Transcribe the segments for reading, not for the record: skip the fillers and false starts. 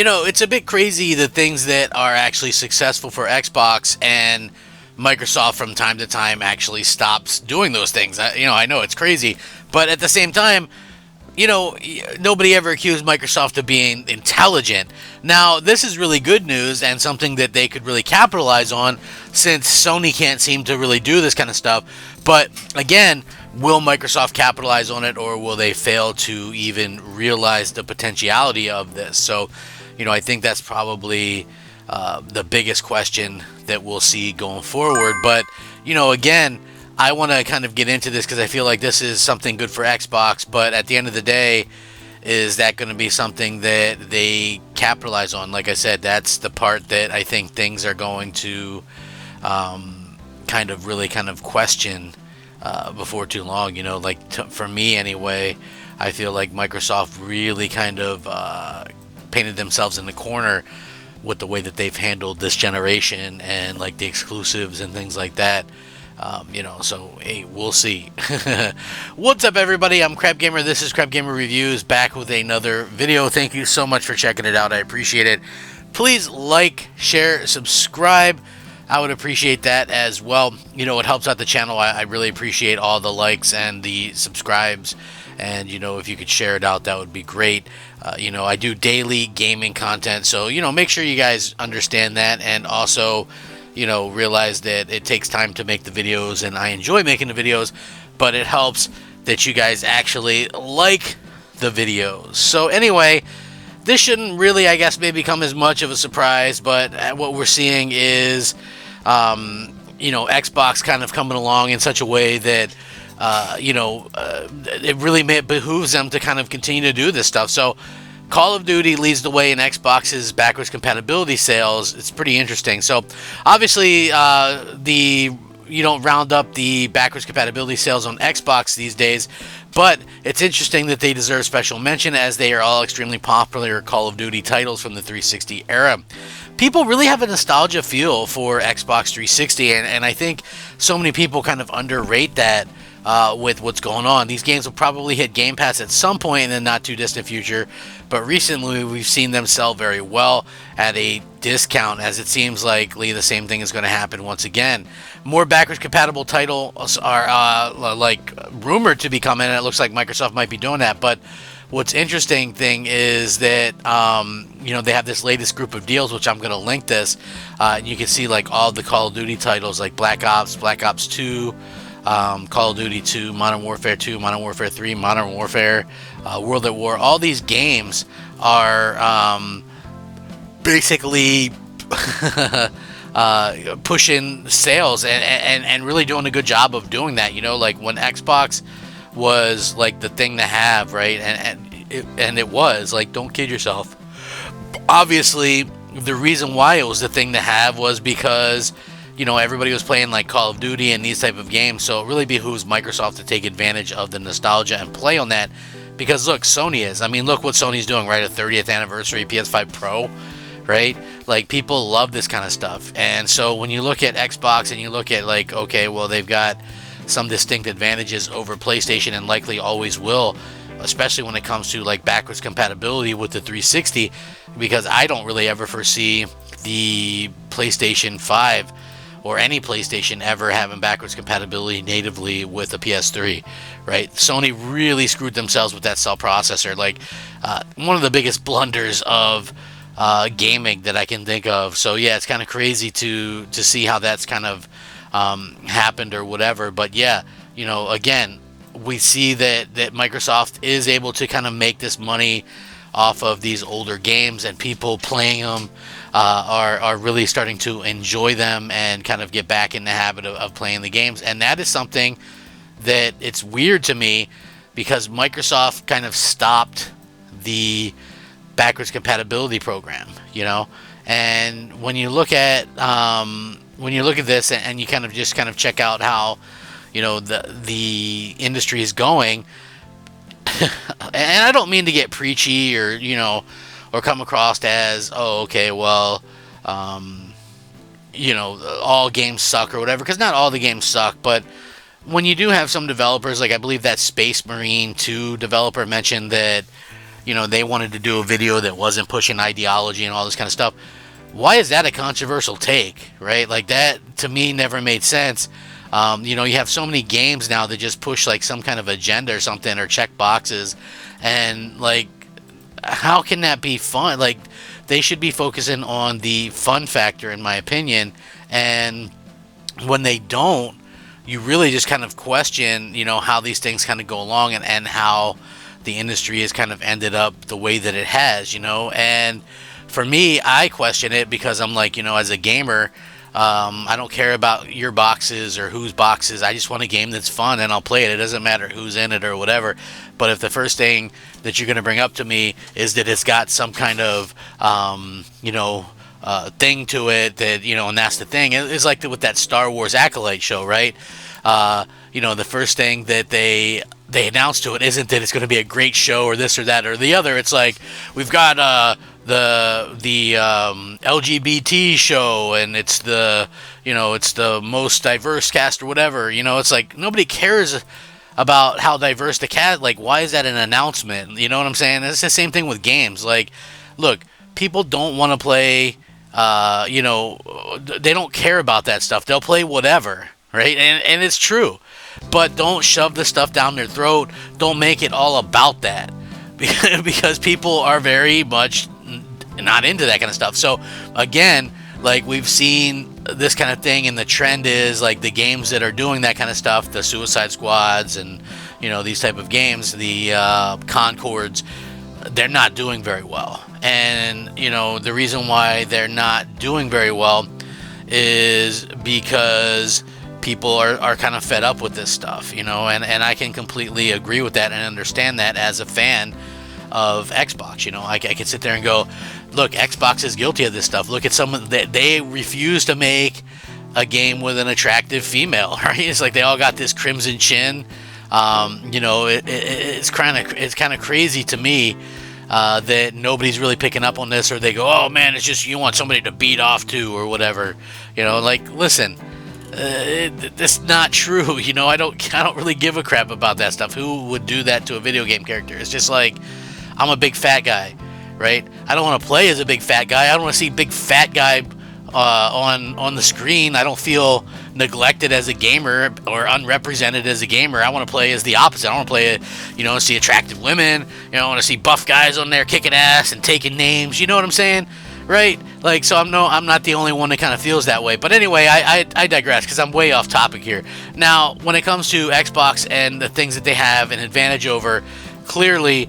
it's a bit crazy the things that are actually successful for Xbox, and Microsoft from time to time actually stops doing those things. I know it's crazy, but at the same time, nobody ever accused Microsoft of being intelligent. Now, this is really good news and something that they could really capitalize on, since Sony can't seem to really do this kind of stuff. But again, will Microsoft capitalize on it, or will they fail to even realize the potentiality of this? So, I think that's probably the biggest question that we'll see going forward. But, again, I want to kind of get into this because I feel like this is something good for Xbox, but at the end of the day, is that going to be something that they capitalize on? Like I said, that's the part that I think things are going to kind of question before too long. For me anyway, I feel like Microsoft really kind of painted themselves in the corner with the way that they've handled this generation and like the exclusives and things like that. So hey, we'll see. What's up, everybody? I'm Crab Gamer. This is Crab Gamer Reviews, back with another video. Thank you so much for checking it out. I appreciate it. Please like, share, subscribe. I would appreciate that as well. It helps out the channel. I really appreciate all the likes and the subscribes. And, if you could share it out, that would be great. I do daily gaming content. So, make sure you guys understand that. And also, realize that it takes time to make the videos, and I enjoy making the videos, but it helps that you guys actually like the videos. So anyway, this shouldn't really, I guess, maybe come as much of a surprise, but what we're seeing is, Xbox kind of coming along in such a way that, it really behooves them to kind of continue to do this stuff. So Call of Duty leads the way in Xbox's backwards compatibility sales. It's pretty interesting. So, obviously, you don't round up the backwards compatibility sales on Xbox these days, but it's interesting that they deserve special mention, as they are all extremely popular Call of Duty titles from the 360 era. People really have a nostalgia feel for Xbox 360, and I think so many people kind of underrate that. With what's going on. These games will probably hit Game Pass at some point in the not too distant future, but recently we've seen them sell very well at a discount, as it seems likely the same thing is going to happen once again. More backwards compatible titles are rumored to be coming, and it looks like Microsoft might be doing that. But what's interesting thing is that they have this latest group of deals, which I'm going to link this. You can see like all the Call of Duty titles like Black Ops 2, Call of Duty 2, Modern Warfare 2, Modern Warfare 3, Modern Warfare, World at War. All these games are basically pushing sales and really doing a good job of doing that. Like when Xbox was like the thing to have, right? And it was like, don't kid yourself. Obviously, the reason why it was the thing to have was because everybody was playing like Call of Duty and these type of games, so it really behooves Microsoft to take advantage of the nostalgia and play on that. Because look, Sony is. I mean, look what Sony's doing, right? A 30th anniversary PS5 Pro, right? Like, people love this kind of stuff. And so when you look at Xbox and you look at like, okay, well, they've got some distinct advantages over PlayStation, and likely always will, especially when it comes to like backwards compatibility with the 360, because I don't really ever foresee the PlayStation 5 or any PlayStation ever having backwards compatibility natively with a PS3, right? Sony really screwed themselves with that cell processor. Like, one of the biggest blunders of gaming that I can think of. So yeah, it's kind of crazy to see how that's kind of happened or whatever. But yeah, again, we see that Microsoft is able to kind of make this money off of these older games, and people playing them are really starting to enjoy them and kind of get back in the habit of playing the games. And that is something that it's weird to me, because Microsoft kind of stopped the backwards compatibility program, and when you look at this and you kind of check out how the industry is going. And I don't mean to get preachy or or come across as, oh, okay, well, all games suck or whatever, because not all the games suck. But when you do have some developers, like I believe that Space Marine 2 developer mentioned that they wanted to do a video that wasn't pushing ideology and all this kind of stuff. Why is that a controversial take, right? Like, that to me never made sense. You have so many games now that just push like some kind of agenda or something, or check boxes, and like, how can that be fun? Like, they should be focusing on the fun factor, in my opinion. And when they don't, you really just kind of question, how these things kind of go along, and how the industry has kind of ended up the way that it has, And for me, I question it because I'm like, as a gamer, I don't care about your boxes or whose boxes. I just want a game that's fun, and I'll play it. It doesn't matter who's in it or whatever. But if the first thing that you're going to bring up to me is that it's got some kind of, thing to it, that, and that's the thing. It's like with that Star Wars Acolyte show, right? The first thing that they announce to it isn't that it's going to be a great show or this or that or the other. It's like, we've got the LGBT show, and it's the most diverse cast or whatever. It's like, nobody cares about how diverse the cast. Like, why is that an announcement? You know what I'm saying? It's the same thing with games. Like, look, people don't want to play. They don't care about that stuff. They'll play whatever, right? And it's true. But don't shove the stuff down their throat. Don't make it all about that. Because people are very much not into that kind of stuff. So, again, like, we've seen this kind of thing, and the trend is, like, the games that are doing that kind of stuff, the Suicide Squads and, these type of games, the Concords, they're not doing very well. And, the reason why they're not doing very well is because people are kind of fed up with this stuff, and I can completely agree with that and understand that as a fan of Xbox. I can sit there and go, look, Xbox is guilty of this stuff. Look at they refuse to make a game with an attractive female, right? It's like they all got this crimson chin. It's kind of crazy to me that nobody's really picking up on this, or they go, oh man, it's just you want somebody to beat off to or whatever. Like, listen. That's not true. I don't really give a crap about that stuff. Who would do that to a video game character? It's just like, I'm a big fat guy, right? I don't want to play as a big fat guy. I don't want to see big fat guy on the screen. I don't feel neglected as a gamer or unrepresented as a gamer. I want to play as the opposite. I want to play, see attractive women. I want to see buff guys on there kicking ass and taking names. You know what I'm saying? Right? Like, so I'm not the only one that kind of feels that way. But anyway, I digress because I'm way off topic here. Now, when it comes to Xbox and the things that they have an advantage over, clearly,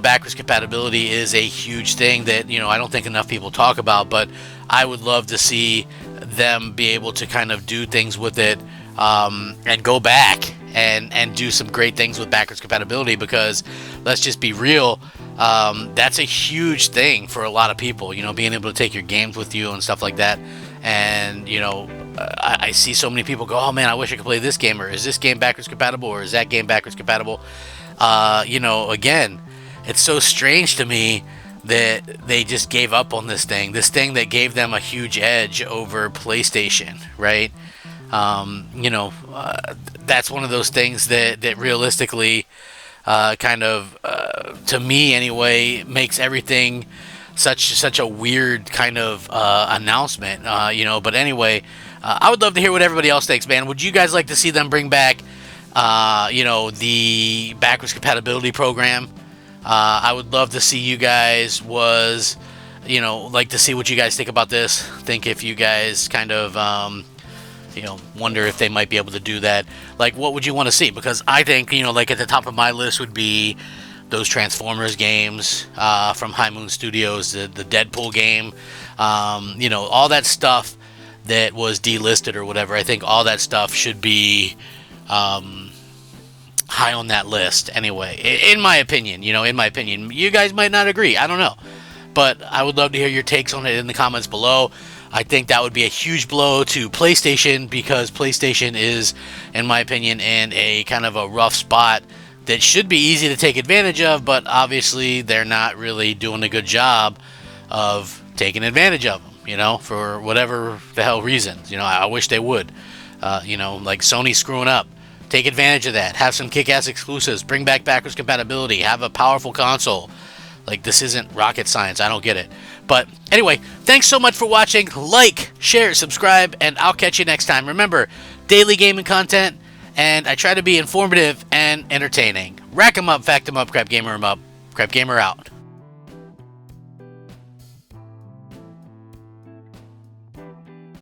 backwards compatibility is a huge thing that, I don't think enough people talk about, but I would love to see them be able to kind of do things with it, and go back and do some great things with backwards compatibility, because let's just be real, that's a huge thing for a lot of people, being able to take your games with you and stuff like that. And, I see so many people go, oh man, I wish I could play this game, or is this game backwards compatible, or is that game backwards compatible? Again, it's so strange to me that they just gave up on this thing that gave them a huge edge over PlayStation, right? That's one of those things that realistically, to me anyway, makes everything such a weird kind of announcement. But anyway, I would love to hear what everybody else thinks, man. Would you guys like to see them bring back, the backwards compatibility program? I would love to see you guys like to see what you guys think about this. Think if you guys kind of, wonder if they might be able to do that. Like, what would you want to see? Because I think, like at the top of my list would be those Transformers games from High Moon Studios, the Deadpool game, all that stuff that was delisted or whatever. I think all that stuff should be high on that list anyway, in my opinion. You guys might not agree, I don't know, but I would love to hear your takes on it in the comments below. I think that would be a huge blow to PlayStation, because PlayStation is, in my opinion, in a kind of a rough spot that should be easy to take advantage of, but obviously they're not really doing a good job of taking advantage of them, for whatever the hell reasons. I wish they would. Like Sony screwing up. Take advantage of that. Have some kick-ass exclusives. Bring back backwards compatibility. Have a powerful console. Like, this isn't rocket science. I don't get it. But anyway, thanks so much for watching. Like, share, subscribe, and I'll catch you next time. Remember, daily gaming content, and I try to be informative and entertaining. Rack 'em up, fact 'em up, crap gamer 'em up. Crap gamer out.